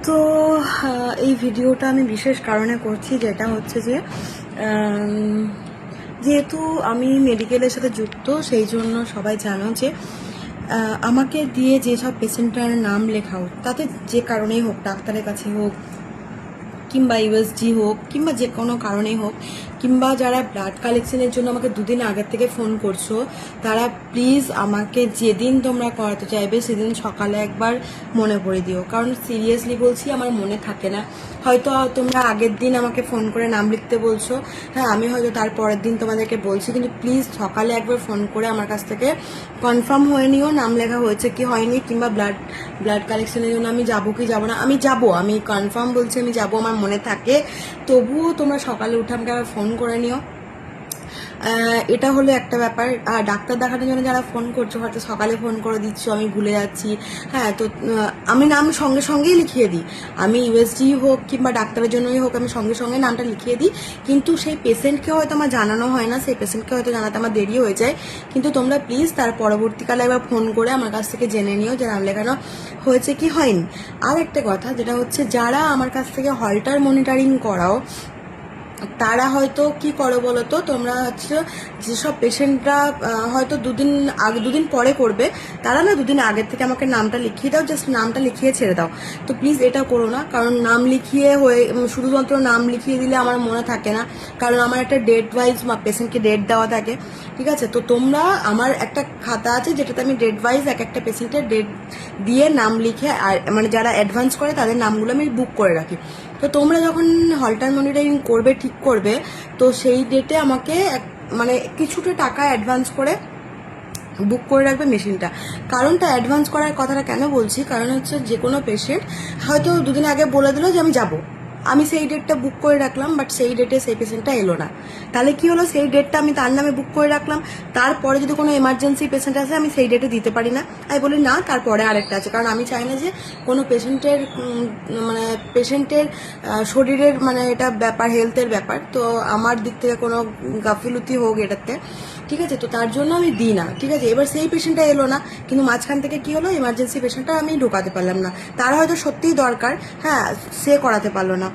তো এই ভিডিওটা আমি বিশেষ কারণে করছি, যেটা হচ্ছে যে যেহেতু আমি মেডিকেলের সাথে যুক্ত, সেই জন্য সবাই জানো যে আমাকে দিয়ে যেসব পেশেন্টের নাম লেখা হোক, তাতে যে কারণেই হোক, ডাক্তারের কাছে হোক কিংবা ইউএসজি হোক কিংবা যে কোনো কারণেই হোক, কিংবা যারা ব্লাড কালেকশনের জন্য আমাকে দুদিন আগের থেকে ফোন করছো, তারা প্লিজ আমাকে যেদিন তোমরা করাতে চাইবে সেদিন সকালে একবার মনে করে দিও। কারণ সিরিয়াসলি বলছি, আমার মনে থাকে না। হয়তো তোমরা আগের দিন আমাকে ফোন করে নাম লিখতে বলছো, হ্যাঁ আমি হয়তো তার পরের দিন তোমাদেরকে বলছি, কিন্তু প্লিজ সকালে একবার ফোন করে আমার কাছ থেকে কনফার্ম হয়ে নিও নাম লেখা হয়েছে কি হয়নি, কিংবা ব্লাড কালেকশনের জন্য আমি যাবো কি যাবো না। আমি কনফার্ম বলছি, আমি যাবো, আমার মনে থাকে। তবুও তোমরা সকালে উঠে আমাকে আবার ফোন করে নিও। এটা হলো একটা ব্যাপার। আর ডাক্তার দেখানোর জন্য যারা ফোন করছো, হয়তো সকালে ফোন করে দিচ্ছ, আমি ভুলে যাচ্ছি, হ্যাঁ তো আমি নাম সঙ্গে সঙ্গেই লিখিয়ে দিই। আমি ইউএসজি হোক কিংবা ডাক্তারের জন্যই হোক, আমি সঙ্গে সঙ্গে নামটা লিখিয়ে দিই। কিন্তু সেই পেশেন্টকে হয়তো আমার জানানো হয় না, সেই পেশেন্টকে হয়তো জানাতে আমার দেরি হয়ে যায়। কিন্তু তোমরা প্লিজ তার পরবর্তীকালে একবার ফোন করে আমার কাছ থেকে জেনে নিও যে নাম লেখানো হয়েছে কি হয়নি। আর একটা কথা, যেটা হচ্ছে যারা আমার কাছ থেকে হলটার মনিটরিং করাও, তারা হয়তো কি করো বলো তো, তোমরা হচ্ছে যেসব পেশেন্টরা হয়তো দুদিন পরে করবে, তারা না দুদিন আগের থেকে আমাকে নামটা লিখিয়ে দাও, জাস্ট নামটা লিখিয়ে ছেড়ে দাও। তো প্লিজ এটা করো না, কারণ নাম লিখিয়ে শুধুমাত্র নাম লিখিয়ে দিলে আমার মনে থাকে না। কারণ আমার একটা ডেট ওয়াইজ পেশেন্টকে ডেট দেওয়া থাকে, ঠিক আছে? তো তোমরা, আমার একটা খাতা আছে যেটাতে আমি ডেট ওয়াইজ এক একটা পেশেন্টের ডেট দিয়ে নাম লিখে, আর মানে যারা অ্যাডভান্স করে তাদের নামগুলো আমি বুক করে রাখি। তো তোমরা যখন হলটার মনিটরিং করবে, ঠিক করবে, তো সেই ডেটে আমাকে মানে কিছুটা টাকা অ্যাডভান্স করে বুক করে রাখবে মেশিনটা। কারণটা অ্যাডভান্স করার কথাটা কেন বলছি, কারণ হচ্ছে যে কোনো পেশেন্ট হয়তো দুদিন আগে বলে দিল যে আমি যাব, আমি সেই ডেটটা বুক করে রাখলাম, বাট সেই ডেটে সেই পেশেন্টটা এলো না। তাহলে কি হলো, সেই ডেটটা আমি তার নামে বুক করে রাখলাম, তারপরে যদি কোনো এমার্জেন্সি পেশেন্ট আসে আমি সেই ডেটে দিতে পারি না। আমি বলি না, তারপরে আরেকটা আছে। কারণ আমি চাই না যে কোনো পেশেন্টের শরীরের এটা ব্যাপার, হেলথের ব্যাপার, তো আমার দিক থেকে কোনো গাফিলতি হোক এটাতে, ঠিক আছে? তো তার জন্য আমি দিই না, ঠিক আছে? এবার সেই পেশেন্টটা এলো না, কিন্তু মাঝখান থেকে কি হলো, এমার্জেন্সি পেশেন্টটা আমি ঢোকাতে পারলাম না। তার হয়তো সত্যিই দরকার, হ্যাঁ, সে করাতে পারলো না,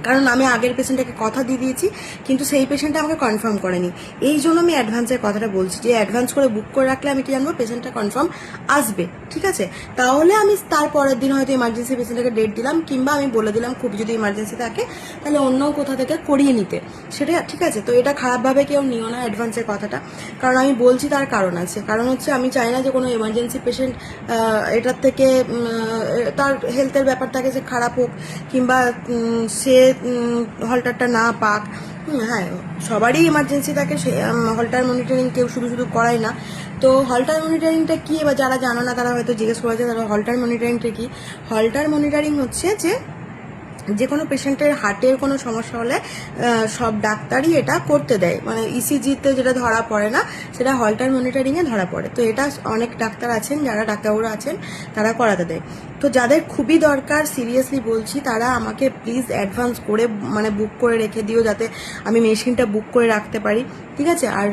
কারণ আমি আগের পেশেন্টটাকে কথা দিয়ে দিয়েছি, কিন্তু সেই পেশেন্টটা আমাকে কনফার্ম করেনি। এই জন্য আমি অ্যাডভান্সের কথাটা বলছি, যে অ্যাডভান্স করে বুক করে রাখলে আমি কি জানবো পেশেন্টটা কনফার্ম আসবে, ঠিক আছে? তাহলে আমি তার পরের দিন হয়তো ইমার্জেন্সি পেশেন্টটাকে ডেট দিলাম, কিংবা আমি বলে দিলাম খুব যদি ইমার্জেন্সি থাকে তাহলে অন্য কোথা থেকে করিয়ে নিতে, সেটা ঠিক আছে? তো এটা খারাপভাবে কেউ নিও না অ্যাডভান্সের কথাটা, কারণ আমি বলছি তার কারণ আছে। কারণ হচ্ছে আমি চাই না যে কোনো এমার্জেন্সি পেশেন্ট এটার থেকে তার হেলথের ব্যাপার থাকে যে খারাপ হোক, কিংবা সে হলটারটা না পাক। হ্যাঁ, সবারই ইমার্জেন্সি থাকে, হলটার মনিটরিং কেউ শুধু শুধু করায় না। তো হলটার মনিটরিংটা কি, এবার যারা জানো না তারা হয়তো জিজ্ঞেস করেছে তারা হলটার মনিটরিংটা কি। হলটার মনিটরিং হচ্ছে যে কোনো পেশেন্টের হার্টের কোনো সমস্যা হলে সব ডাক্তারই এটা করতে দেয়, মানে ইসিজিতে যেটা ধরা পড়ে না, সেটা হলটার মনিটরিংয়ে ধরা পড়ে। তো এটা অনেক ডাক্তার আছেন, যারা ডাক্তাররা আছেন তারা করাতে দেয়। তো যাদের খুবই দরকার, সিরিয়াসলি বলছি, তারা আমাকে প্লিজ অ্যাডভান্স করে বুক করে রেখে দিও, যাতে আমি মেশিনটা বুক করে রাখতে পারি, ঠিক আছে? আর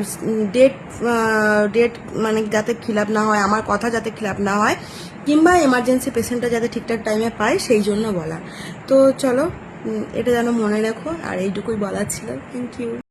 ডেট যাতে খিলাপ না হয়, আমার কথা যাতে খিলাপ না হয়, কিংবা এমার্জেন্সি পেশেন্টটা যাতে ঠিকঠাক টাইমে পায়, সেই জন্য বলা। তো চলো, এটা যেন মনে রাখো, আর এইটুকুই বলার ছিল। Thank you.